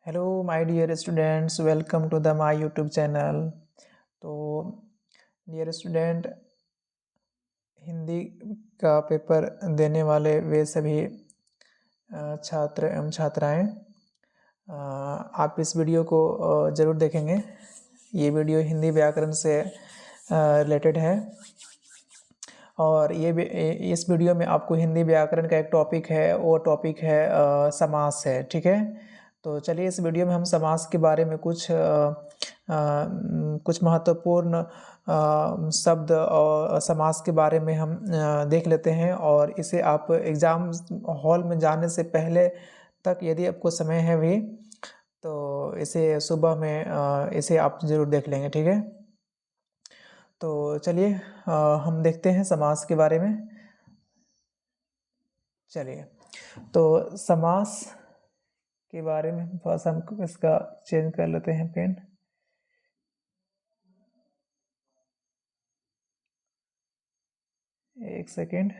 Hello my dear students, welcome to the my YouTube channel. तो dear student, Hindi का paper देने वाले वे सभी छात्र एवं छात्राएं, आप इस वीडियो को ज़रूर देखेंगे। ये वीडियो हिंदी व्याकरण से रिलेटेड है और इस वीडियो में आपको हिंदी व्याकरण का एक टॉपिक है, वो टॉपिक है समास है। ठीक है, तो चलिए इस वीडियो में हम समास के बारे में कुछ महत्वपूर्ण शब्द और समास के बारे में हम देख लेते हैं। और इसे आप एग्ज़ाम हॉल में जाने से पहले तक यदि आपको समय है भी तो इसे सुबह में इसे आप ज़रूर देख लेंगे। ठीक है, तो चलिए हम देखते हैं समास के बारे में। चलिए, तो समास के बारे में थोड़ा सा हम इसका चेंज कर लेते हैं पेन। एक सेकेंड।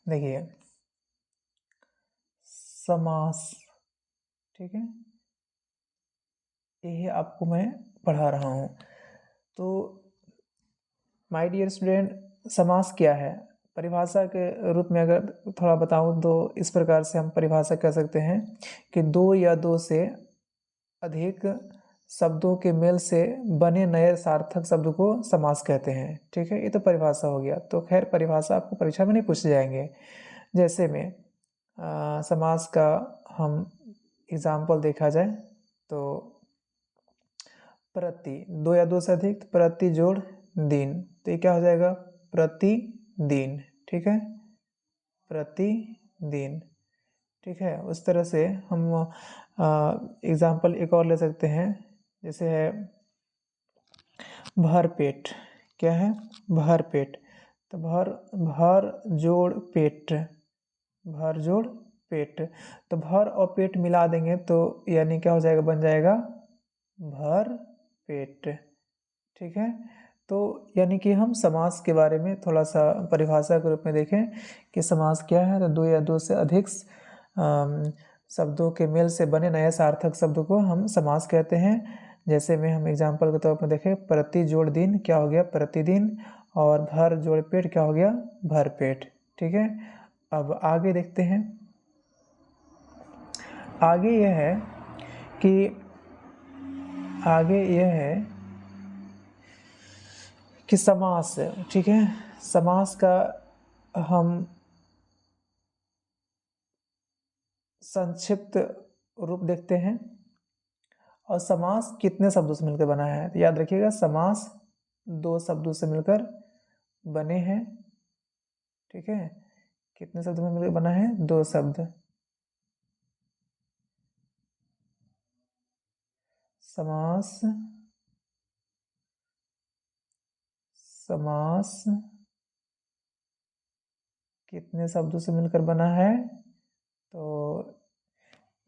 देखिए, समास, ठीक है, यही आपको मैं पढ़ा रहा हूँ। तो माय डियर स्टूडेंट, समास क्या है? परिभाषा के रूप में अगर थोड़ा बताऊँ तो इस प्रकार से हम परिभाषा कर सकते हैं कि दो या दो से अधिक शब्दों के मेल से बने नए सार्थक शब्द को समास कहते हैं। ठीक है, ये तो परिभाषा हो गया। तो खैर, परिभाषा आपको परीक्षा में नहीं पूछे जाएंगे। जैसे में समास का हम एग्जाम्पल देखा जाए तो प्रति, दो या दो से अधिक, प्रति जोड़ दिन, तो ये क्या हो जाएगा? प्रतिदिन। ठीक है, प्रतिदिन। ठीक है, उस तरह से हम एग्जाम्पल एक और ले सकते हैं। जैसे है भर पेट। क्या है? भर पेट। तो भर जोड़ पेट, भर जोड़ पेट। तो भर और पेट मिला देंगे तो यानी क्या हो जाएगा? बन जाएगा भर पेट। ठीक है, तो यानी कि हम समास के बारे में थोड़ा सा परिभाषा के रूप में देखें कि समास क्या है। तो दो या दो से अधिक शब्दों के मेल से बने नए सार्थक शब्द को हम समास कहते हैं। जैसे में हम एग्जाम्पल के तौर पर देखें, प्रति जोड़ दिन क्या हो गया? प्रतिदिन। और भर जोड़ पेट क्या हो गया? भर पेट। ठीक है, अब आगे देखते हैं। आगे यह है कि समास, ठीक है, समास का हम संक्षिप्त रूप देखते हैं। और समास कितने शब्दों से मिलकर बना है? तो याद रखिएगा, समास दो शब्दों से मिलकर बने हैं। ठीक है, कितने शब्दों में मिलकर बना है? दो शब्द। समास, समास कितने शब्दों से मिलकर बना है? तो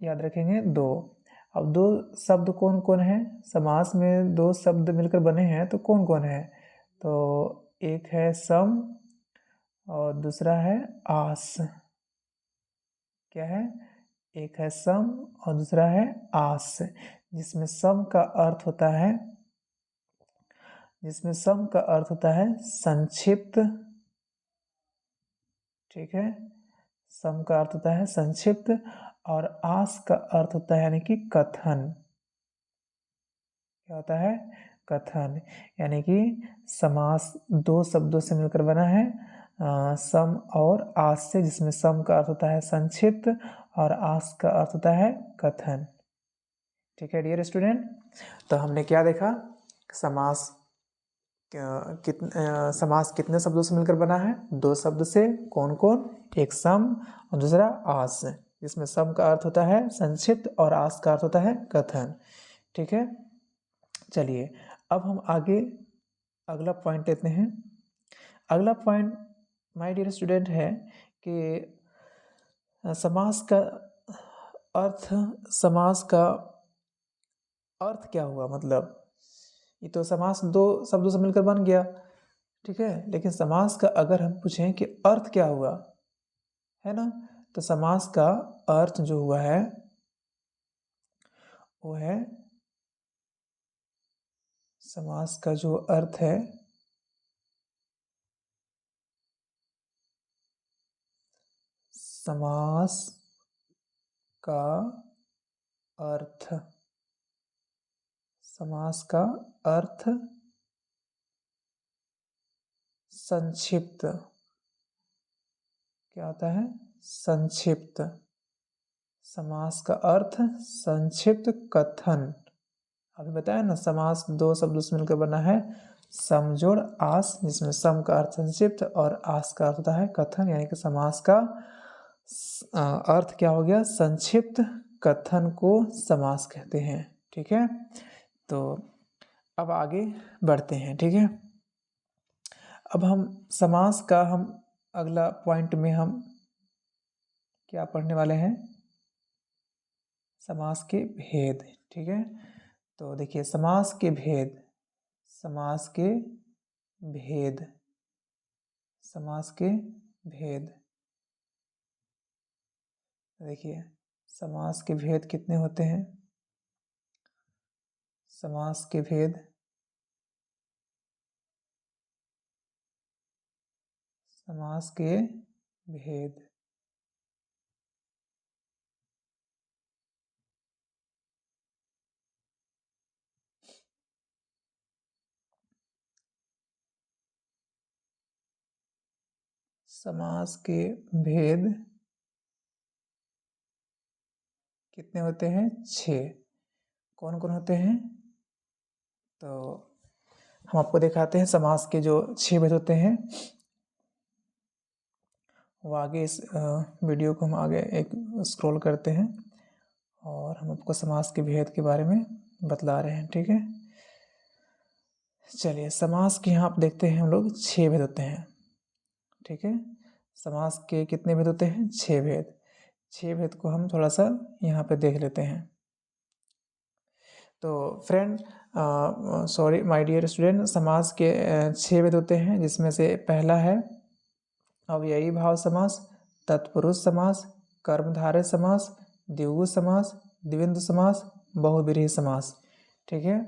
याद रखेंगे दो। अब दो शब्द कौन कौन है? समास में दो शब्द मिलकर बने हैं तो कौन कौन है? तो एक है सम और दूसरा है आस। क्या है? एक है सम और दूसरा है आस। जिसमें सम का अर्थ होता है, संक्षिप्त। ठीक है, सम का अर्थ होता है संक्षिप्त और आस का अर्थ होता है यानी कि कथन। क्या होता है? कथन। यानी कि समास दो शब्दों से मिलकर बना है, सम और आस से, जिसमें सम का अर्थ होता है संक्षिप्त और आस का अर्थ होता है कथन। ठीक है डियर स्टूडेंट, तो हमने क्या देखा? समास समास कितने शब्दों से मिलकर बना है? दो शब्द से। कौन कौन? एक सम और दूसरा आस, जिसमें सम का अर्थ होता है संक्षिप्त और आस का अर्थ होता है कथन। ठीक है, चलिए अब हम आगे अगला पॉइंट लेते हैं। अगला पॉइंट माय डियर स्टूडेंट है कि समास का अर्थ, समास का अर्थ क्या हुआ, मतलब ये तो समास दो शब्दों से मिलकर बन गया, ठीक है, लेकिन समास का अगर हम पूछें कि अर्थ क्या हुआ, है ना, तो समास का अर्थ जो हुआ है वो है, समास का जो अर्थ है समास का अर्थ, समास का अर्थ संक्षिप्त, क्या होता है, संक्षिप्त, समास का अर्थ संक्षिप्त कथन। अभी बताया ना, समास दो शब्दों से मिलकर बना है, समजोड़ आस, जिसमें सम का अर्थ संक्षिप्त और आस का अर्थ होता है कथन, यानी कि समास का अर्थ क्या हो गया, संक्षिप्त कथन को समास कहते हैं, ठीक है। तो अब आगे बढ़ते हैं, ठीक है। अब हम समास का हम अगला पॉइंट में हम क्या पढ़ने वाले हैं, समास के भेद, ठीक है। तो देखिए समास के भेद, समास के भेद, समास के भेद, देखिए समास के भेद कितने होते हैं, समास के भेद, समास के भेद, समास के भेद कितने होते हैं, 6। कौन कौन होते हैं, तो हम आपको दिखाते हैं समास के जो 6 भेद होते हैं, वो आगे इस वीडियो को हम आगे एक स्क्रॉल करते हैं और हम आपको समास के भेद के बारे में बतला रहे हैं, ठीक है। चलिए समास के यहाँ आप देखते हैं हम लोग 6 भेद होते हैं, ठीक है। समास के कितने भेद होते हैं, 6 भेद। 6 भेद को हम थोड़ा सा यहाँ पे देख लेते हैं। तो friend, sorry my dear student, समास के 6 भेद होते हैं, जिसमें से पहला है अव्ययी भाव समास, तत्पुरुष समास, कर्मधारय समास, द्विगु समास, द्विंद्व समास, बहुब्रीहि समास, ठीक है।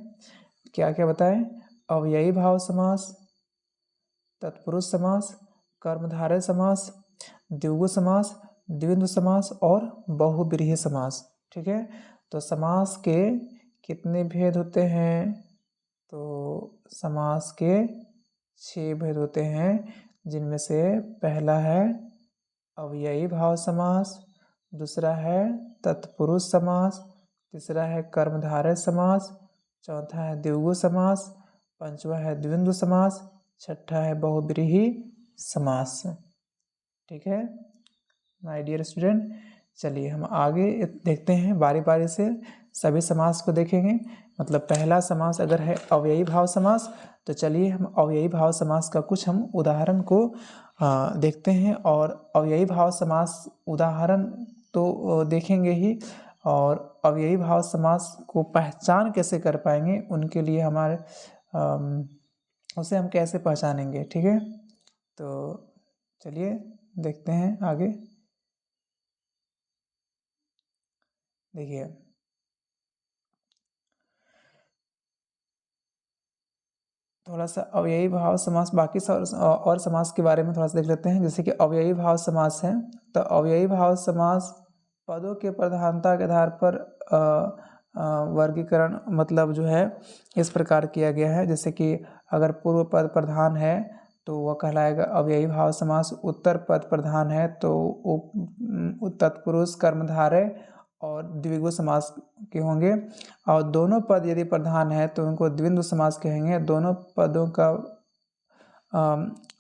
क्या क्या बताएं, अव्ययी भाव समास, तत्पुरुष समास, कर्मधारय समास, द्विगु समास, द्विंद्व समास और बहुब्रीहि समास, ठीक है। तो समास के कितने भेद होते हैं, तो समास के 6 भेद होते हैं, जिनमें से पहला है अव्ययी भाव समास, दूसरा है तत्पुरुष समास, तीसरा है कर्मधारय समास, चौथा है द्विगु समास, पांचवा है द्विंद्व समास, छठा है बहुब्रीहि समास, ठीक है माय डियर स्टूडेंट। चलिए हम आगे देखते हैं, बारी बारी से सभी समास को देखेंगे। मतलब पहला समास अगर है अव्ययी भाव समास, तो चलिए हम अव्ययी भाव समास का कुछ हम उदाहरण को देखते हैं। और अव्ययी भाव समास उदाहरण तो देखेंगे ही, और अव्ययी भाव समास को पहचान कैसे कर पाएंगे, उनके लिए हमारे उसे हम कैसे पहचानेंगे, ठीक है। तो चलिए देखते हैं आगे। देखिए थोड़ा सा अव्ययी भाव समास, बाकी और समास के बारे में थोड़ा सा देख लेते हैं। जैसे कि अव्ययी भाव समास है, तो अव्ययी भाव समास पदों के प्रधानता के आधार पर वर्गीकरण मतलब जो है इस प्रकार किया गया है। जैसे कि अगर पूर्व पद प्रधान है तो वह कहलाएगा अव्ययी भाव समास, उत्तर पद प्रधान है तो तत्पुरुष, कर्मधारय और द्विगु समास के होंगे। और दोनों पद यदि प्रधान है तो उनको द्विंद्व समास कहेंगे। दोनों पदों का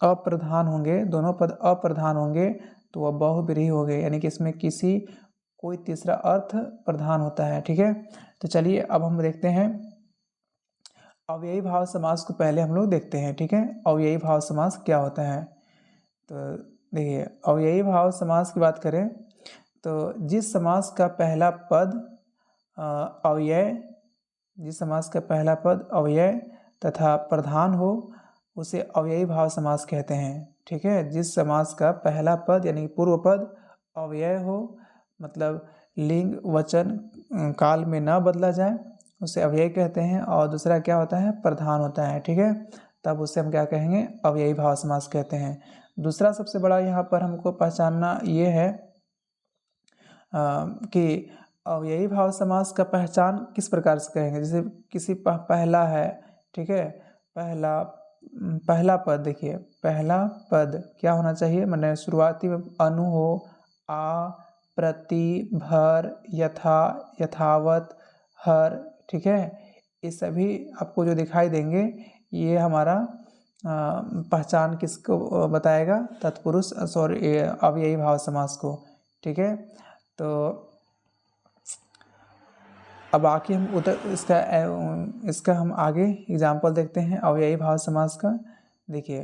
अप्रधान होंगे, दोनों पद अप्रधान होंगे तो वह बहुब्रीहि हो गए, यानी कि इसमें किसी कोई तीसरा अर्थ प्रधान होता है, ठीक है। तो चलिए अब हम देखते हैं अव्ययी भाव समास को, पहले हम लोग देखते हैं, ठीक है, अव्ययी भाव समास क्या होता है। तो देखिए अव्ययी भाव समास की बात करें तो जिस समास का पहला पद अव्यय जिस समास का पहला पद अव्यय तथा प्रधान हो उसे अव्ययी भाव समास कहते हैं। ठीक है, जिस समास का पहला पद यानी पूर्व पद अव्यय हो, मतलब लिंग वचन काल में न बदला जाए, उसे अव्यय कहते हैं। और दूसरा क्या होता है, प्रधान होता है। ठीक है, तब उसे हम क्या कहेंगे, अव्ययी भाव समास कहते हैं। दूसरा सबसे बड़ा यहाँ पर हमको पहचानना ये है कि अव्ययी भाव समास का पहचान किस प्रकार से करेंगे। जैसे किसी पहला है, ठीक है, पहला पद देखिए, पहला पद क्या होना चाहिए, मैंने शुरुआती में अनु हो, आ, प्रति, भर, यथा, यथावत, हर। ठीक है, ये सभी आपको जो दिखाई देंगे ये हमारा पहचान किसको बताएगा, तत्पुरुष सॉरी अव्ययी भाव समास को। ठीक है, तो अब आके हम इसका हम आगे एग्जाम्पल देखते हैं अव्ययी भाव समास का। देखिए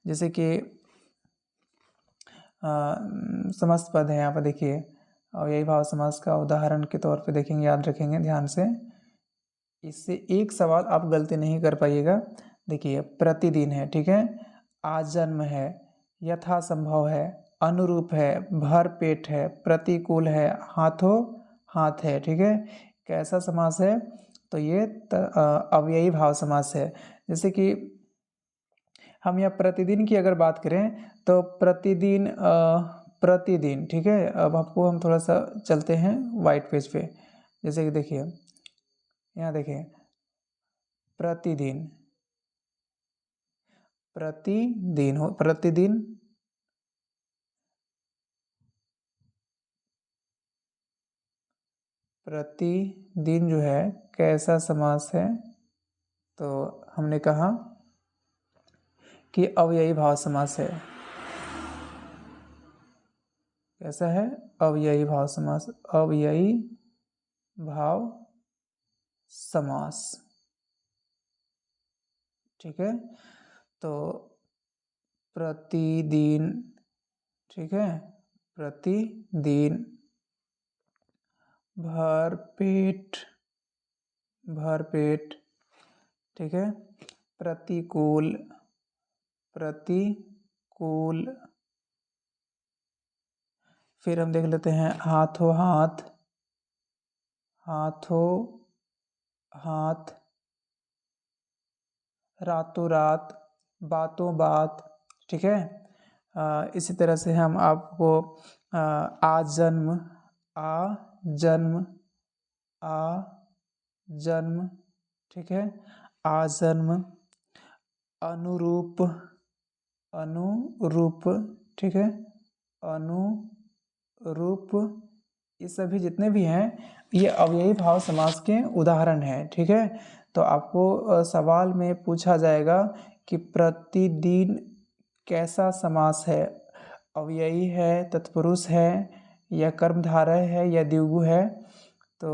जैसे कि समस्त पद है यहाँ पर, देखिए अव्ययी भाव समास का उदाहरण के तौर पे देखेंगे, याद रखेंगे ध्यान से। इससे एक सवाल आप गलती नहीं कर पाइएगा। देखिए प्रतिदिन है, ठीक है, आजन्म है, यथासंभव है, अनुरूप है, भर पेट है, प्रतिकूल है, हाथों हाथ है। ठीक है, कैसा समास है, तो ये अव्ययी भाव समास है। जैसे कि हम यहाँ प्रतिदिन की अगर बात करें तो प्रतिदिन प्रतिदिन, ठीक है। अब आपको हम थोड़ा सा चलते हैं वाइट पेज पे। जैसे कि देखिए यहाँ देखिए प्रतिदिन, प्रतिदिन हो, प्रतिदिन, प्रतिदिन जो है कैसा समास है, तो हमने कहा कि अव्ययी भाव समास है। कैसा है, अव्ययी भाव समास, अव्ययी भाव समास। ठीक है, तो प्रतिदिन, ठीक है, प्रतिदिन, भरपेट, भरपेट, ठीक है, प्रतिकूल, प्रतिकूल, फिर हम देख लेते हैं हाथों हाथ, हाथों हाथ, रातों रात, बातों बात। ठीक है, इसी तरह से हम आपको आजन्म, आ जन्म, आ जन्म, ठीक है, आजन्म, अनुरूप, अनुरूप, ठीक है, अनुरूप, ये सभी जितने भी हैं ये अव्ययी भाव समास के उदाहरण हैं। ठीक है, तो आपको सवाल में पूछा जाएगा कि प्रतिदिन कैसा समास है, अव्ययी है, तत्पुरुष है, या कर्मधारय है, या द्विगु है। तो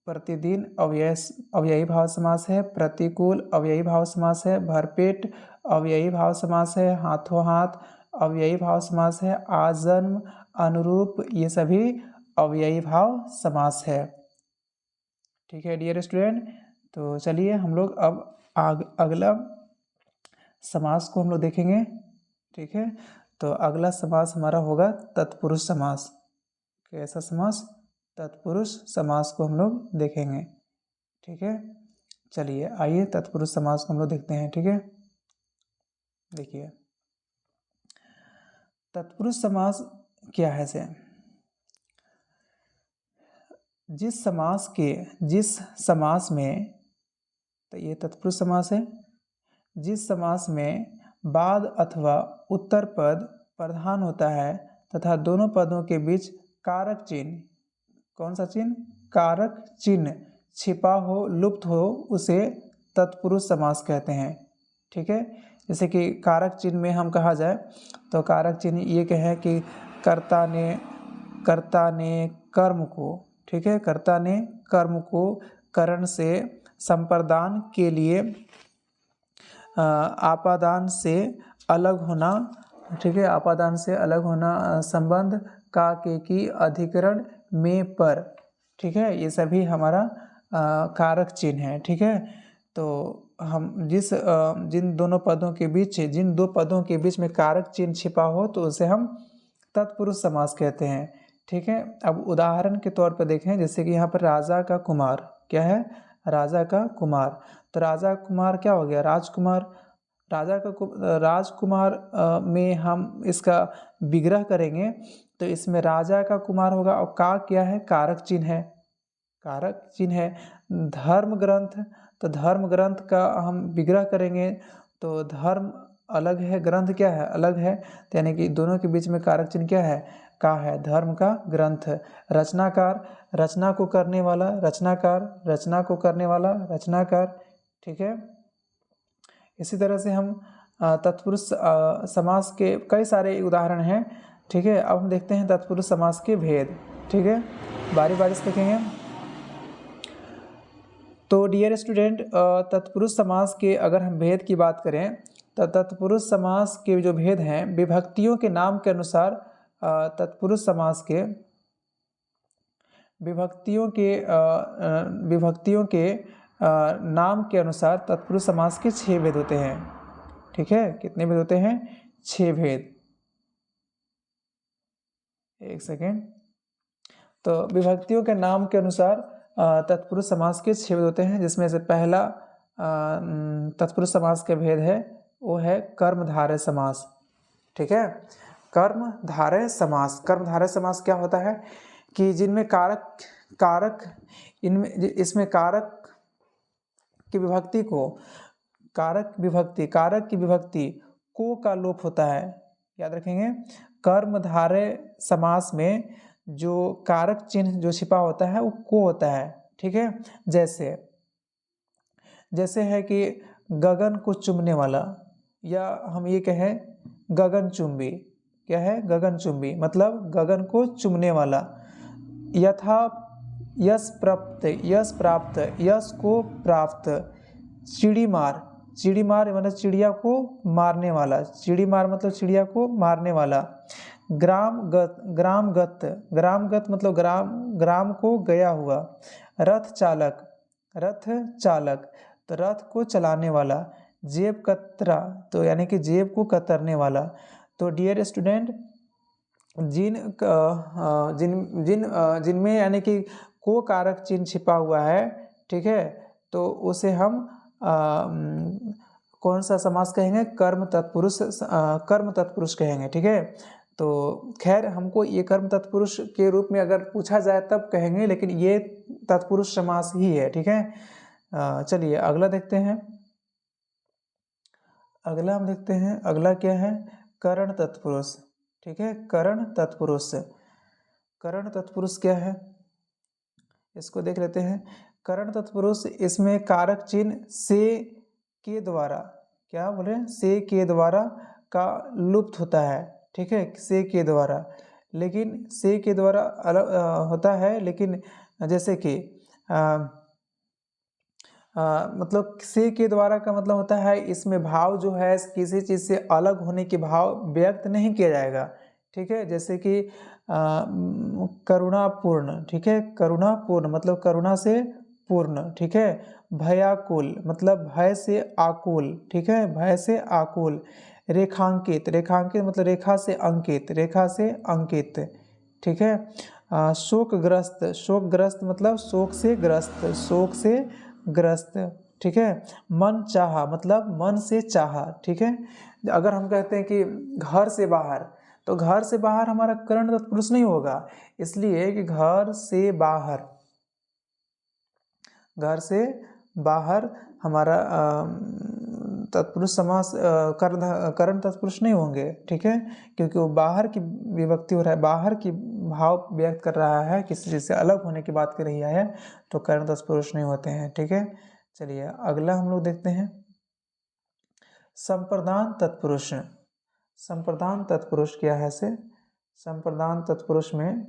प्रतिदिन अव्ययी भाव समास है, प्रतिकूल अव्ययी भाव समास है, भरपेट अव्ययी भाव समास है, हाथों हाथ अव्ययी भाव समास है, आजन्म, अनुरूप, ये सभी अव्ययी भाव समास है। ठीक है डियर स्टूडेंट, तो चलिए हम लोग अब अगला समास को हम लोग देखेंगे। ठीक है, तो अगला समास हमारा होगा तत्पुरुष समास। कैसा समास, तत्पुरुष समास को हम लोग देखेंगे। ठीक है, चलिए आइए तत्पुरुष समास को हम लोग देखते हैं। ठीक है, देखिए तत्पुरुष समास क्या है से, जिस समास में, तो ये तत्पुरुष समास है, जिस समास में बाद अथवा उत्तर पद प्रधान होता है तथा दोनों पदों के बीच कारक चिन्ह, कौन सा चिन्ह, कारक चिन्ह छिपा हो, लुप्त हो, उसे तत्पुरुष समास कहते हैं। ठीक है, जैसे कि कारक चिन्ह में हम कहा जाए तो कारक चिन्ह ये कहें कि कर्ता ने कर्म को, ठीक है, कर्ता ने कर्म को करण से संप्रदान के लिए आपादान से अलग होना, ठीक है, आपादान से अलग होना, संबंध का के की अधिकरण में पर। ठीक है, ये सभी हमारा कारक चिन्ह है, ठीक है। तो हम जिन दो पदों के बीच में कारक चिन्ह छिपा हो तो उसे हम तत्पुरुष समास कहते हैं, ठीक है। अब उदाहरण के तौर पर देखें, जैसे कि यहाँ पर राजा का कुमार, क्या है, राजा का कुमार। तो राजा कुमार क्या हो गया, राजकुमार। राजकुमार में हम इसका विग्रह करेंगे तो इसमें राजा का कुमार होगा, और का क्या है, कारक चिन्ह है, कारक चिन्ह है। धर्म ग्रंथ, तो धर्म ग्रंथ का हम विग्रह करेंगे तो धर्म अलग है, ग्रंथ क्या है, अलग है, तो यानी कि दोनों के बीच में कारक चिन्ह क्या है, का है, धर्म का ग्रंथ। रचनाकार, रचना को करने वाला, रचनाकार, रचना को करने वाला, रचनाकार, ठीक है। इसी तरह से हम तत्पुरुष समास के कई सारे उदाहरण हैं, ठीक है। अब हम देखते हैं तत्पुरुष समास के भेद, ठीक है, बारी बारी से देखेंगे। तो डियर स्टूडेंट, तत्पुरुष समास के अगर हम भेद की बात करें तो तत्पुरुष समास के जो भेद हैं, विभक्तियों के नाम के अनुसार तत्पुरुष समास के विभक्तियों के नाम के अनुसार तत्पुरुष समास के 6 भेद होते हैं, ठीक है। कितने भेद होते हैं, 6 भेद। एक सेकेंड। तो विभक्तियों के नाम के अनुसार तत्पुरुष समास के 6 भेद होते हैं, जिसमें से पहला तत्पुरुष समास का भेद है वो है कर्मधारय समास, ठीक है। कर्मधारय समास, कर्मधारय समास क्या होता है कि जिनमें इसमें कारक की विभक्ति को का लोप होता है, याद रखेंगे। कर्मधारय समास में जो कारक चिन्ह जो छिपा होता है वो को होता है, ठीक है। जैसे है कि गगन को चुमने वाला, या हम ये कहें गगनचुंबी, क्या है, गगनचुंबी मतलब गगन को चुमने वाला। यथा यश प्राप्त, यश को प्राप्त। चिड़ीमार, मतलब चिड़िया को मारने वाला, चिड़ीमार मतलब चिड़िया को मारने वाला। ग्रामगत, मतलब ग्राम को गया हुआ। रथ चालक, तो रथ को चलाने वाला। जेब कतरा, तो यानी कि जेब को कतरने वाला। तो डियर स्टूडेंट, जिनमें यानी कि को कारक चिन्ह छिपा हुआ है, ठीक है, तो उसे हम कौन सा समास कहेंगे, कर्म तत्पुरुष कहेंगे, ठीक है। तो खैर हमको ये कर्म तत्पुरुष के रूप में अगर पूछा जाए तब कहेंगे, लेकिन ये तत्पुरुष समास ही है, ठीक है। चलिए अगला देखते हैं। अगला हम देखते हैं, अगला क्या है, करण तत्पुरुष, ठीक है। करण तत्पुरुष क्या है, इसको देख लेते हैं। करण तत्पुरुष, इसमें कारक चिन्ह से के द्वारा, क्या बोले, से के द्वारा का लुप्त होता है, ठीक है, से के द्वारा। लेकिन से के द्वारा अलग होता है, लेकिन जैसे कि मतलब से के द्वारा का मतलब होता है इसमें भाव जो है किसी चीज़ से अलग होने के भाव व्यक्त नहीं किया जाएगा, ठीक है। जैसे कि करुणापूर्ण, ठीक है, करुणापूर्ण मतलब करुणा से पूर्ण, ठीक है। भयाकुल मतलब भय से आकुल, ठीक है, भय से आकुल। रेखांकित मतलब रेखा से अंकित, ठीक है। शोकग्रस्त मतलब शोक से ग्रस्त, ठीक है। मन चाहा मतलब मन से चाहा, ठीक है। अगर हम कहते हैं कि घर से बाहर, तो घर से बाहर हमारा करण तत्पुरुष नहीं होगा, इसलिए कि घर से बाहर हमारा तत्पुरुष समास करण तत्पुरुष नहीं होंगे, ठीक है, क्योंकि वो बाहर की विभक्ति हो रहा है, बाहर की भाव व्यक्त कर रहा है, किसी चीज़ से अलग होने की बात कर रही है, तो करण तत्पुरुष नहीं होते हैं, ठीक है। चलिए अगला हम लोग देखते हैं, संप्रदान तत्पुरुष क्या है से। संप्रदान तत्पुरुष में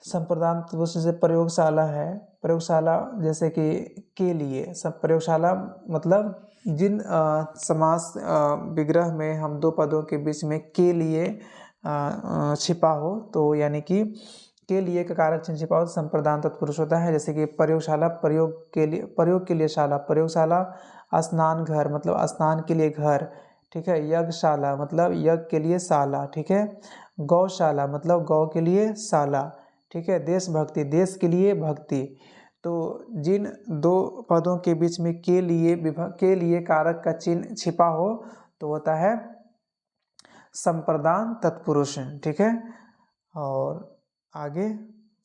जैसे प्रयोगशाला है, प्रयोगशाला जैसे कि के लिए, सब प्रयोगशाला मतलब जिन समास विग्रह में हम दो पदों के बीच में के लिए छिपा हो, तो यानी कि के लिए का कारक चिन्ह छिपा हो तो संप्रदान तत्पुरुष होता है। जैसे कि प्रयोगशाला, प्रयोग के लिए शाला, प्रयोगशाला। स्नान घर मतलब स्नान के लिए घर, ठीक है। यज्ञशाला मतलब यज्ञ के लिए शाला, ठीक है। गौशाला मतलब गौ के लिए शाला, ठीक है। देशभक्ति, देश के लिए भक्ति। तो जिन दो पदों के बीच में के लिए कारक का चिन्ह छिपा हो तो होता है संप्रदान तत्पुरुष, ठीक है। और आगे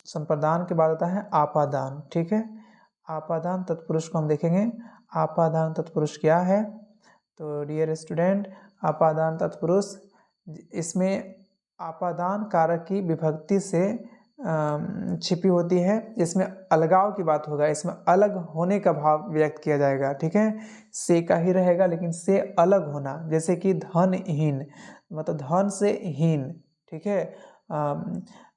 संप्रदान के बाद आता है आपादान, ठीक है। आपादान तत्पुरुष को हम देखेंगे। आपादान तत्पुरुष क्या है? तो डियर स्टूडेंट, आपादान तत्पुरुष, इसमें आपादान कारक की विभक्ति से छिपी होती है। इसमें अलगाव की बात होगा, इसमें अलग होने का भाव व्यक्त किया जाएगा, ठीक है। से का ही रहेगा लेकिन से अलग होना, जैसे कि धनहीन मतलब धन से हीन, ठीक है।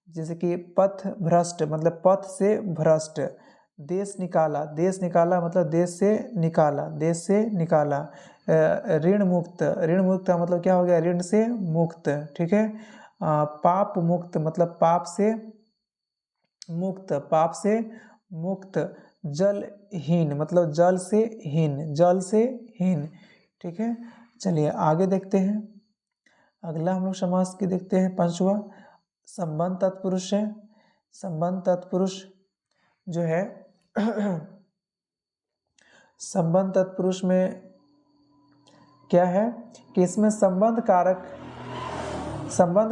जैसे कि पथ भ्रष्ट मतलब पथ से भ्रष्ट। देश निकाला, देश निकाला मतलब देश से निकाला, देश से निकाला। ऋण मुक्त, ऋण मुक्त का मतलब क्या हो गया? ऋण से मुक्त, ठीक है। पाप मुक्त मतलब पाप से मुक्त, पाप से मुक्त। जलहीन मतलब जल से हीन, जल से हीन, ठीक है। चलिए आगे देखते हैं। अगला हम लोग समास की देखते हैं, पांचवा संबंध तत्पुरुष है। संबंध तत्पुरुष जो है संबंध तत्पुरुष में क्या है कि इसमें संबंध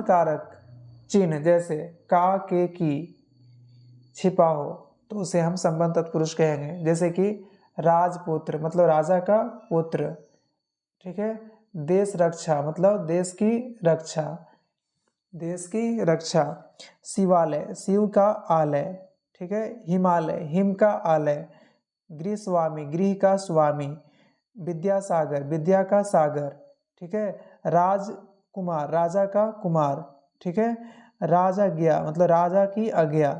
कारक चिन्ह जैसे का, के, की छिपा हो तो उसे हम संबंध तत्पुरुष कहेंगे। जैसे कि राजपुत्र मतलब राजा का पुत्र, ठीक है। देश रक्षा मतलब देश की रक्षा, देश की रक्षा। शिवालय, शिव का आलय, ठीक है। हिमालय, हिम का आलय। गृह स्वामी, गृह का स्वामी। विद्यासागर, विद्या का सागर, ठीक है। राजकुमार, राजा का कुमार, ठीक है। राजाज्ञा मतलब राजा की आज्ञा।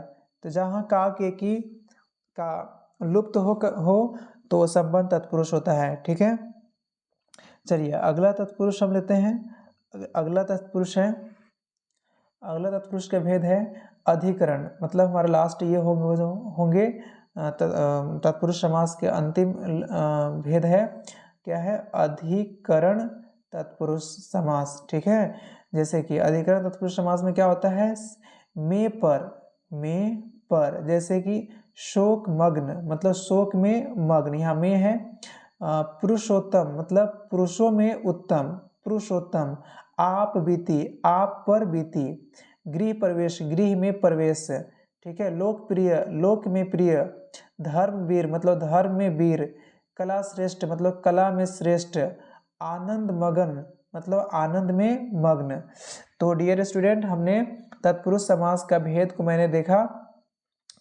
तो जहाँ का, के, की का लुप्त हो तो संबंध तत्पुरुष होता है, ठीक है। चलिए अगला तत्पुरुष हम लेते हैं। अगला तत्पुरुष है, अगला तत्पुरुष का भेद है अधिकरण मतलब हमारा लास्ट ये होंगे तत्पुरुष समास के अंतिम भेद है क्या है? अधिकरण तत्पुरुष समास, ठीक है। जैसे कि अधिकरण तत्पुरुष समास में क्या होता है? में पर, जैसे कि शोक मग्न मतलब शोक में मग्न, यहाँ में है। पुरुषोत्तम मतलब पुरुषों में उत्तम, पुरुषोत्तम। आप बीती, आप पर बीती। गृह प्रवेश, गृह में प्रवेश, ठीक है। लोकप्रिय, लोक में प्रिय। धर्मवीर मतलब धर्म में वीर। कला श्रेष्ठ मतलब कला में श्रेष्ठ। आनंद मगन मतलब आनंद में मग्न। तो डियर स्टूडेंट, हमने तत्पुरुष समास का भेद को मैंने देखा।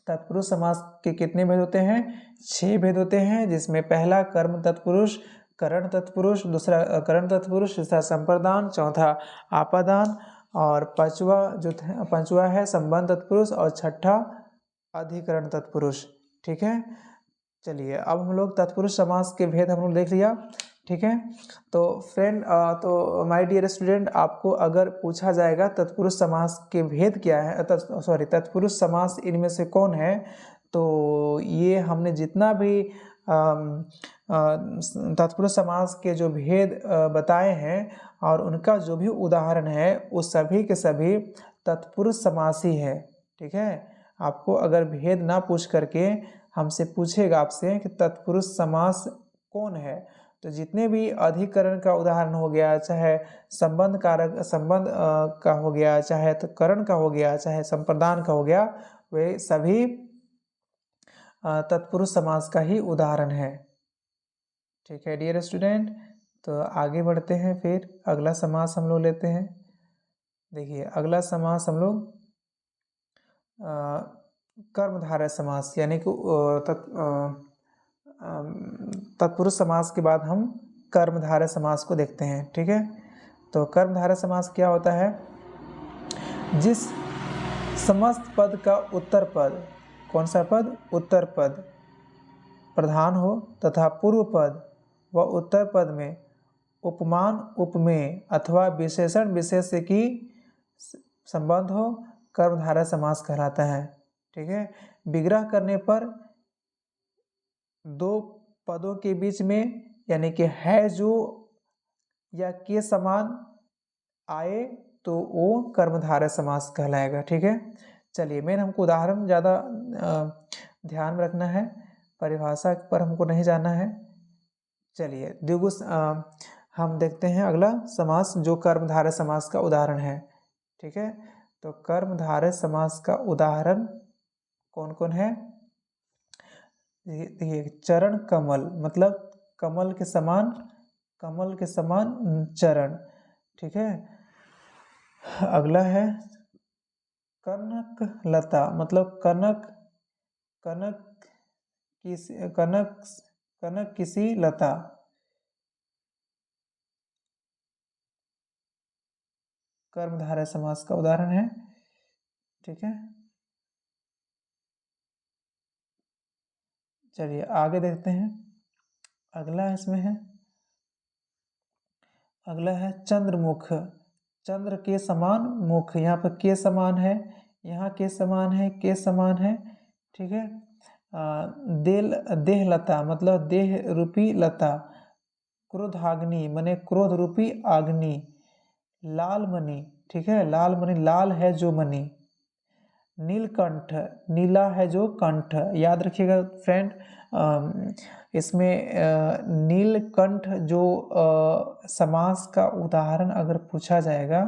तत्पुरुष समास के कितने भेद होते हैं? 6 भेद होते हैं, जिसमें पहला कर्म तत्पुरुष, करण तत्पुरुष, दूसरा करण तत्पुरुष, तीसरा संप्रदान, चौथा आपादान और पांचवा है संबंध तत्पुरुष और छठा अधिकरण तत्पुरुष, ठीक है। चलिए अब हम लोग तत्पुरुष समास के भेद हम लोग देख लिया, ठीक है। तो फ्रेंड तो माय डियर स्टूडेंट, आपको अगर पूछा जाएगा तत्पुरुष समास के भेद क्या है, तत्पुरुष समास इनमें से कौन है, तो ये हमने जितना भी तत्पुरुष समास के जो भेद बताए हैं और उनका जो भी उदाहरण है वो सभी के सभी तत्पुरुष समास ही है, ठीक है। आपको अगर भेद ना पूछ करके हमसे पूछेगा आपसे कि तत्पुरुष समास कौन है, तो जितने भी अधिकरण का उदाहरण हो गया, चाहे संबंध का हो गया, चाहे तो करण का हो गया, चाहे संप्रदान का हो गया, वे सभी तत्पुरुष समास का ही उदाहरण है, ठीक है डियर स्टूडेंट। तो आगे बढ़ते हैं, फिर अगला समास हम लोग लेते हैं। देखिए अगला समास हम लोग कर्मधारय समास यानी कि तत्पुरुष समास के बाद हम कर्मधारय समास को देखते हैं, ठीक है। तो कर्मधारय समास क्या होता है? जिस समस्त पद का उत्तर पद, कौन सा पद? उत्तर पद प्रधान हो तथा पूर्व पद व उत्तर पद में उपमान उपमेय अथवा विशेषण विशेष की संबंध हो, कर्मधारय समास कहलाता है। ठीक है, विग्रह करने पर दो पदों के बीच में यानी कि है जो या के समान आए तो वो कर्मधारय समास कहलाएगा। ठीक है, चलिए मेन हमको उदाहरण ज़्यादा ध्यान में रखना है, परिभाषा पर हमको नहीं जाना है। चलिए द्विगु हम देखते हैं अगला समास जो कर्मधारय समास का उदाहरण है। ठीक है, तो कर्मधारय समास का उदाहरण कौन कौन है? ये चरण कमल, मतलब कमल के समान चरण। ठीक है, अगला है कनक लता, मतलब कनक किसी लता। कर्मधारय समास का उदाहरण है। ठीक है, चलिए आगे देखते हैं। अगला इसमें है, अगला है चंद्रमुख, चंद्र के समान मुख। यहाँ पर के समान है, यहाँ के समान है, के समान है। ठीक है, देह लता, मतलब देह रूपी लता। क्रोधाग्नि माने क्रोध रूपी अग्नि। लाल मणि, ठीक है, लाल मणि, लाल है जो मणि। नीलकंठ, नीला है जो कंठ। याद रखिएगा फ्रेंड, इसमें नीलकंठ जो समास का उदाहरण अगर पूछा जाएगा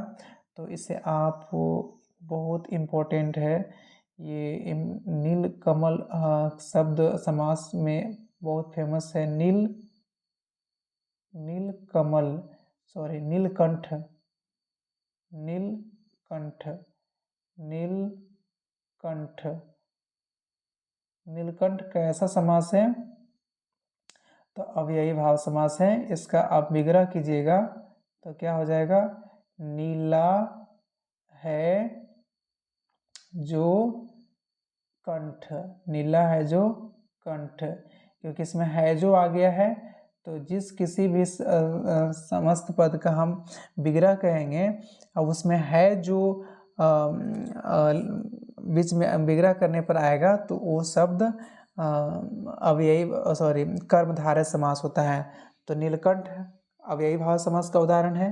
तो इसे आप बहुत इम्पोर्टेंट है। ये नीलकमल शब्द समास में बहुत फेमस है। नीलकमल, सॉरी नीलकंठ, नीलकंठ, नीलकंठ, नीलकंठ कैसा समास है? तो अव्ययी भाव समास है। इसका आप विग्रह कीजिएगा तो क्या हो जाएगा? नीला है जो कंठ, नीला है जो कंठ। क्योंकि इसमें है जो आ गया है तो जिस किसी भी समस्त पद का हम विग्रह कहेंगे, अब उसमें है जो बीच में विग्रह करने पर आएगा तो वो शब्द अव्ययी सॉरी कर्मधारय समास होता है। तो नीलकंठ अव्ययी भाव समास का उदाहरण है।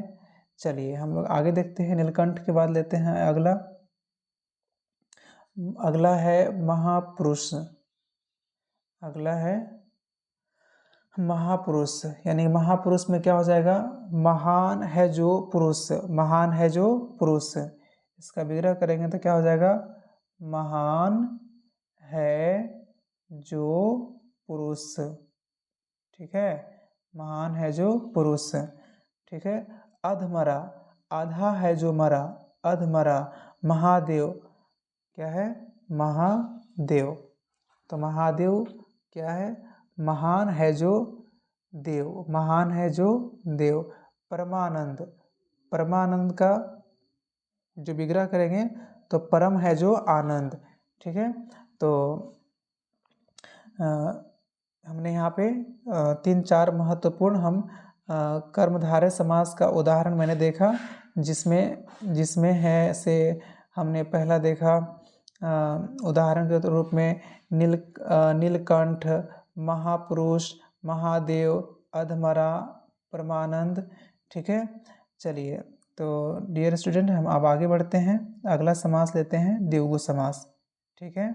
चलिए हम लोग आगे देखते हैं। नीलकंठ के बाद लेते हैं अगला, अगला है महापुरुष। अगला है महापुरुष, यानी महापुरुष में क्या हो जाएगा? महान है जो पुरुष, महान है जो पुरुष। इसका विग्रह करेंगे तो क्या हो जाएगा? महान है जो पुरुष। ठीक है, महान है जो पुरुष। ठीक है, अधमरा, आधा है जो मरा, अधमरा। महादेव, क्या है? महादेव। तो महादेव क्या है? महान है जो देव, महान है जो देव। परमानंद, परमानंद का जो विग्रह करेंगे तो परम है जो आनंद। ठीक है, तो हमने यहाँ पे 3-4 महत्वपूर्ण हम कर्मधारय समास का उदाहरण मैंने देखा, जिसमें है से हमने पहला देखा उदाहरण के रूप में नीलकंठ, महापुरुष, महादेव, अधमरा, परमानंद। ठीक है, चलिए तो डियर स्टूडेंट हम अब आगे बढ़ते हैं। अगला समास लेते हैं द्विगु समास। ठीक है,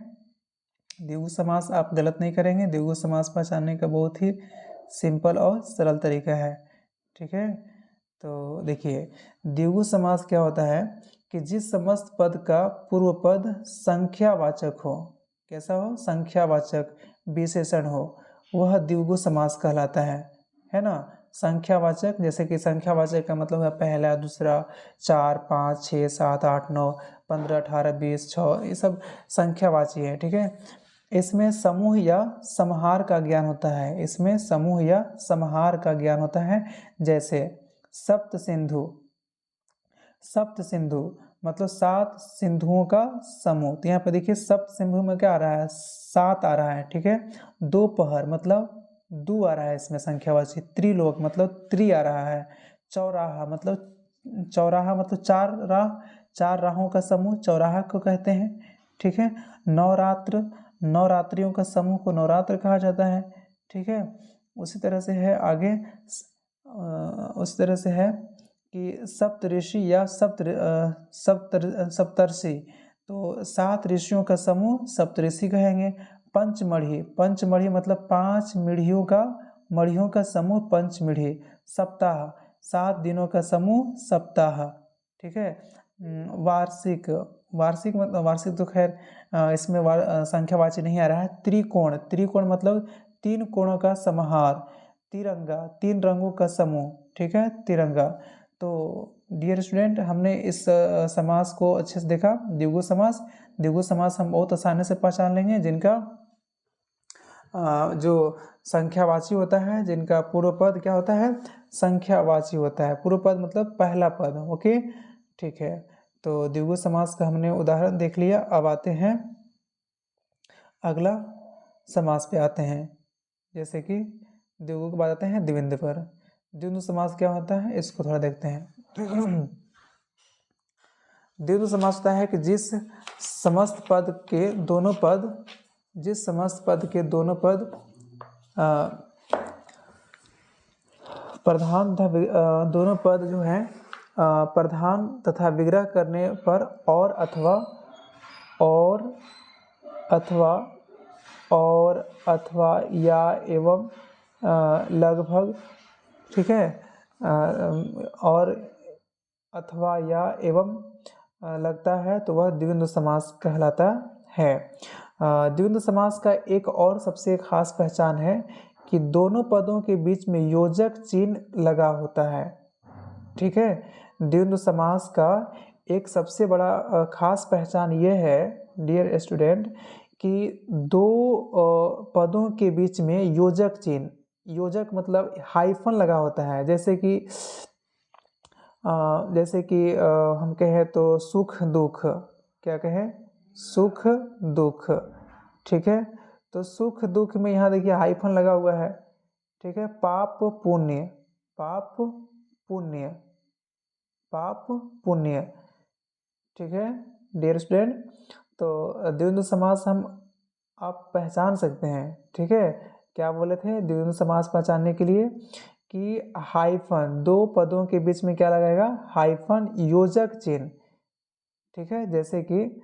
द्विगु समास आप गलत नहीं करेंगे। द्विगु समास पहचानने का बहुत ही सिंपल और सरल तरीका है। ठीक है, तो देखिए द्विगु समास क्या होता है कि जिस समस्त पद का पूर्व पद संख्यावाचक हो, कैसा हो? संख्यावाचक, विशेषण हो, वह द्विगु समास कहलाता है ना। संख्यावाचक, जैसे कि संख्यावाचक का मतलब है पहला, दूसरा, 4, 5, 6, 7, 8, 9, 15, 18, 20, 6, ये सब संख्यावाची है। ठीक है, इसमें समूह या समाहार का ज्ञान होता है, इसमें समूह या समाहार का ज्ञान होता है। जैसे सप्त सिंधु, सप्त सिंधु मतलब 7 सिंधुओं का समूह। तो यहाँ पे देखिए सप्त सिंधु में क्या आ रहा है? 7 आ रहा है। ठीक है, दोपहर मतलब दो आ रहा है इसमें संख्यावाची। त्रिलोक मतलब त्रि आ रहा है। चौराहा मतलब 4 राह, 4 राहों का समूह चौराहा को कहते हैं। ठीक है, नवरात्र, नवरात्रियों का समूह को नवरात्र कहा जाता है। ठीक है, उसी तरह से है आगे, उस तरह से है कि सप्तऋषि या सप्तर्षि, तो 7 ऋषियों का समूह सप्तऋषि कहेंगे। पंचमढ़ी, पंचमढ़ी मतलब 5 मढ़ियों का समूह पंचमढ़ी। सप्ताह, 7 दिनों का समूह सप्ताह। ठीक है, वार्षिक, वार्षिक मतलब वार्षिक तो खैर इसमें संख्यावाची नहीं आ रहा है। त्रिकोण, त्रिकोण मतलब 3 कोणों का समाहार। तिरंगा, 3 रंगों का समूह। ठीक है, तिरंगा। तो डियर स्टूडेंट, हमने इस समास को अच्छे से देखा। द्विगु समास, द्विगु समास हम बहुत आसानी से पहचान लेंगे, जिनका जो संख्यावाची होता है, जिनका पूर्व पद क्या होता है, संख्यावाची होता है। पूर्व पद मतलब पहला पद। ओके, ठीक है, तो द्विगु समास का हमने उदाहरण देख लिया। अब आते हैं अगला समास पे आते हैं, जैसे कि द्विगु के बाद आते हैं द्विंद पर। द्विंद समास क्या होता है, इसको थोड़ा देखते हैं। द्विंद समास होता है कि जिस समस्त पद के दोनों पद, जिस समस्त पद के दोनों पद प्रधान तथा दोनों पद जो हैं प्रधान तथा विग्रह करने पर और अथवा या एवं लगभग, ठीक है, और अथवा या एवं लगता है तो वह द्विंद समास कहलाता है। द्विंद समास का एक और सबसे खास पहचान है कि दोनों पदों के बीच में योजक चिन्ह लगा होता है। ठीक है, द्विंद समास का एक सबसे बड़ा खास पहचान ये है डियर स्टूडेंट कि 2 पदों के बीच में योजक चिन्ह, योजक मतलब हाइफन लगा होता है। जैसे कि हम कहें तो सुख दुख, क्या कहें, सुख दुख। ठीक है, तो सुख दुख में यहाँ देखिए हाइफन लगा हुआ है। ठीक है, पाप पुण्य, पाप पुण्य, पाप पुण्य। ठीक है डियर स्टूडेंट, तो द्विंद समास हम आप पहचान सकते हैं। ठीक है, क्या बोले थे द्विंद समास पहचानने के लिए कि हाइफन, 2 पदों के बीच में क्या लगाएगा, हाइफन, योजक चिन्ह। ठीक है, जैसे कि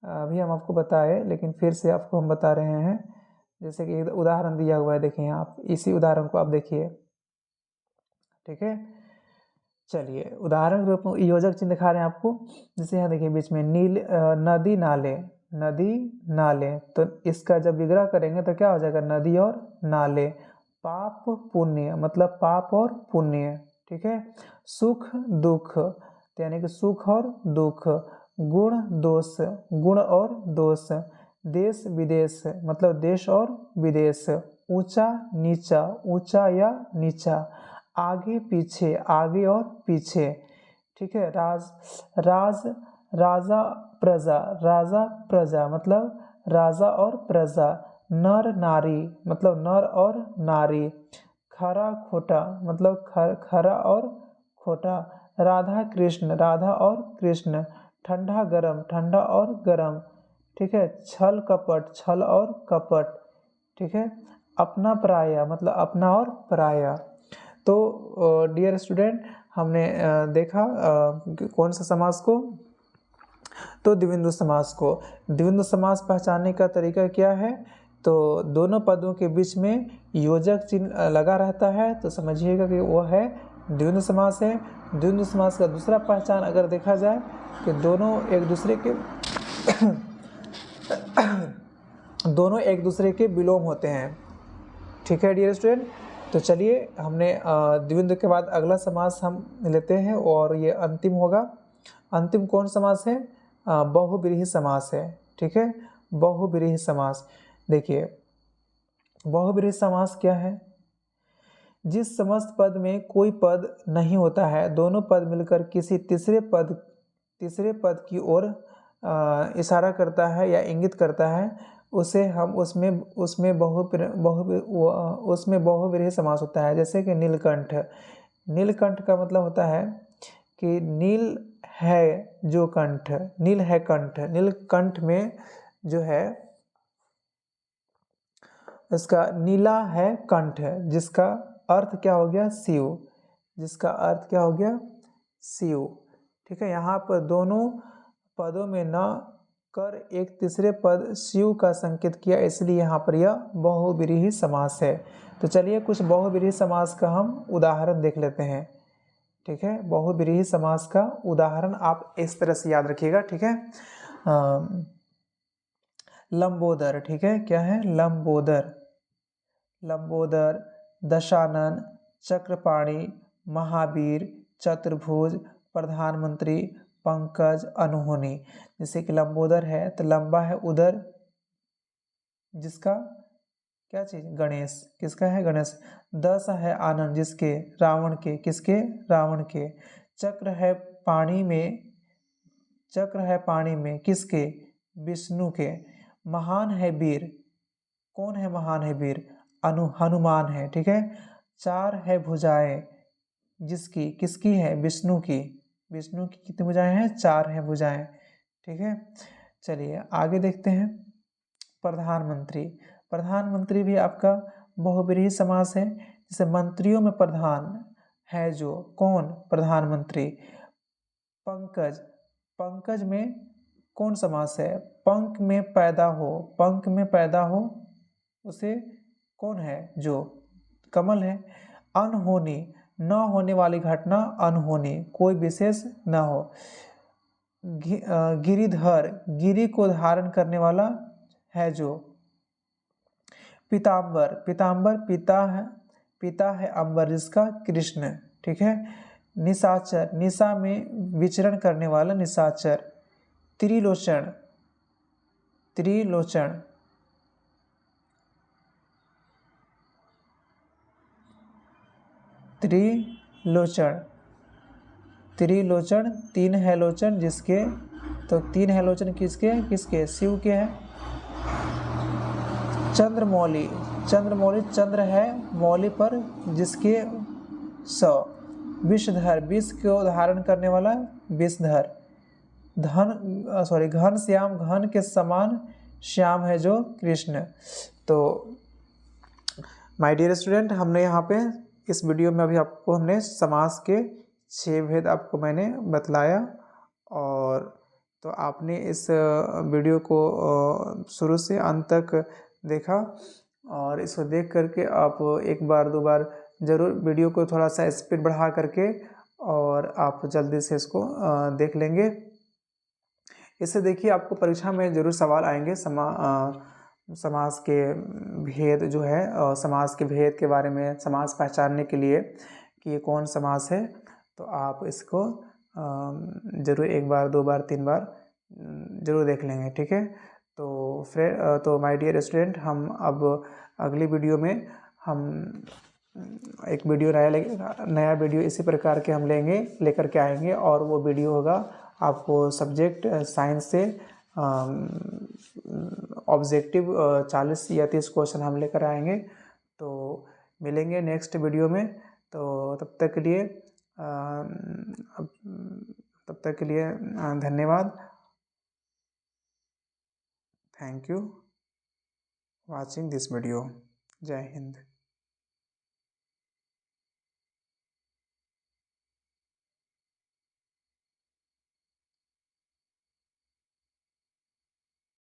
अभी हम आपको बताए, लेकिन फिर से आपको हम बता रहे हैं। जैसे कि उदाहरण दिया हुआ है, देखिए आप इसी उदाहरण को आप देखिए। ठीक है, चलिए उदाहरण रूप योजक चिन्ह दिखा रहे हैं आपको। जैसे यहाँ देखिए बीच में नील, नदी नाले, नदी नाले, तो इसका जब विग्रह करेंगे तो क्या हो जाएगा, नदी और नाले। पाप पुण्य मतलब पाप और पुण्य। ठीक है, सुख दुख यानी कि सुख और दुख। गुण दोष, गुण और दोष। देश विदेश मतलब देश और विदेश। ऊंचा नीचा, ऊंचा या नीचा। आगे पीछे, आगे और पीछे। ठीक है, राजा प्रजा, राजा प्रजा मतलब राजा और प्रजा। नर नारी मतलब नर और नारी। खरा खोटा मतलब खरा और खोटा। राधा कृष्ण, राधा और कृष्ण। ठंडा गरम, ठंडा और गरम। ठीक है, छल कपट, छल और कपट। ठीक है, अपना पराया मतलब अपना और पराया। तो डियर स्टूडेंट, हमने देखा कौन सा समास को, तो द्विंद समास को। द्विंद समास पहचानने का तरीका क्या है, तो दोनों पदों के बीच में योजक चिन्ह लगा रहता है, तो समझिएगा कि वो है द्विंद समास है। द्विंद समास का दूसरा पहचान अगर देखा जाए कि दोनों एक दूसरे के विलोम होते हैं। ठीक है डियर स्टूडेंट, तो चलिए हमने द्विंद के बाद अगला समास हम लेते हैं, और ये अंतिम होगा। अंतिम कौन समास है, बहुव्रीहि समास है। ठीक है, बहुव्रीहि समास। देखिए बहुव्रीहि समास क्या है, जिस समस्त पद में कोई पद नहीं होता है, दोनों पद मिलकर किसी तीसरे पद की ओर इशारा करता है या इंगित करता है, उसे हम उसमें बहुव्रीहि समास होता है। जैसे कि नीलकंठ, नीलकंठ का मतलब होता है कि नील है जो कंठ, नील है कंठ, नीलकंठ में जो है इसका नीला है कंठ, जिसका अर्थ क्या हो गया, शिव, जिसका अर्थ क्या हो गया, शिव। ठीक है, यहाँ पर दोनों पदों में न कर एक तीसरे पद शिव का संकेत किया, इसलिए यहाँ पर यह बहुव्रीहि समास है। तो चलिए कुछ बहुव्रीहि समास का हम उदाहरण देख लेते हैं। ठीक है, बहुव्रीहि समास का उदाहरण आप इस तरह से याद रखिएगा। ठीक है, लंबोदर, ठीक है, क्या है, लंबोदर, लंबोदर, दशानन, चक्रपाणि, महावीर, चतुर्भुज, प्रधानमंत्री, पंकज, अनहोनी। जैसे कि लंबोदर है तो लंबा है उदर, जिसका क्या चीज, गणेश, किसका है, गणेश। दस है आनंद, जिसके, रावण के, किसके, रावण के। चक्र है पानी में, चक्र है पानी में, किसके, विष्णु के। महान है वीर, कौन है महान है वीर, हनुमान है। ठीक है, चार है भुजाएं, जिसकी, किसकी है, विष्णु की, विष्णु की कितनी भुजाएं हैं, चार हैं भुजाएं। ठीक है, चलिए आगे देखते हैं। प्रधानमंत्री, प्रधानमंत्री भी आपका बहुव्रीहि समास है। जैसे मंत्रियों में प्रधान है जो, कौन, प्रधानमंत्री। पंकज, पंकज में कौन समास है, पंख में पैदा हो, पंख में पैदा हो उसे कौन है, जो, कमल है। अनहोनी, न होने वाली घटना, अनहोनी, कोई विशेष न हो। गिरिधर, गिरि को धारण करने वाला है जो। पीताम्बर, पीताम्बर पिता है अंबर, जिसका, कृष्ण। ठीक है, निशाचर, निशा में विचरण करने वाला, निशाचर। त्रिलोचन, त्रिलोचन, त्रिलोचन, त्रिलोचन, तीन है लोचन, जिसके, तो तीन है लोचन किसके, किसके, शिव के हैं। चंद्रमौली, चंद्रमौली, चंद्र है मौली पर, जिसके, स। विषधर, विष को धारण करने वाला, विषधर। घन श्याम, घन के समान श्याम है जो, कृष्ण। तो माय डियर स्टूडेंट, हमने यहाँ पे इस वीडियो में अभी आपको हमने समास के 6 भेद आपको मैंने बतलाया। और तो आपने इस वीडियो को शुरू से अंत तक देखा, और इसको देख करके आप एक बार दो बार ज़रूर वीडियो को थोड़ा सा स्पीड बढ़ा करके, और आप जल्दी से इसको देख लेंगे। इससे देखिए आपको परीक्षा में ज़रूर सवाल आएंगे, समास के भेद जो है, समास के भेद के बारे में, समास पहचानने के लिए कि ये कौन समास है। तो आप इसको ज़रूर एक बार दो बार तीन बार ज़रूर देख लेंगे। ठीक है, तो माय डियर स्टूडेंट, हम अब अगली वीडियो में हम एक वीडियो नया वीडियो इसी प्रकार के हम लेकर के आएंगे, और वो वीडियो होगा आपको सब्जेक्ट साइंस से ऑब्जेक्टिव 40 या 30 क्वेश्चन हम लेकर आएंगे। तो मिलेंगे नेक्स्ट वीडियो में। तो तब तक के लिए धन्यवाद। Thank you watching this video. जय हिंद।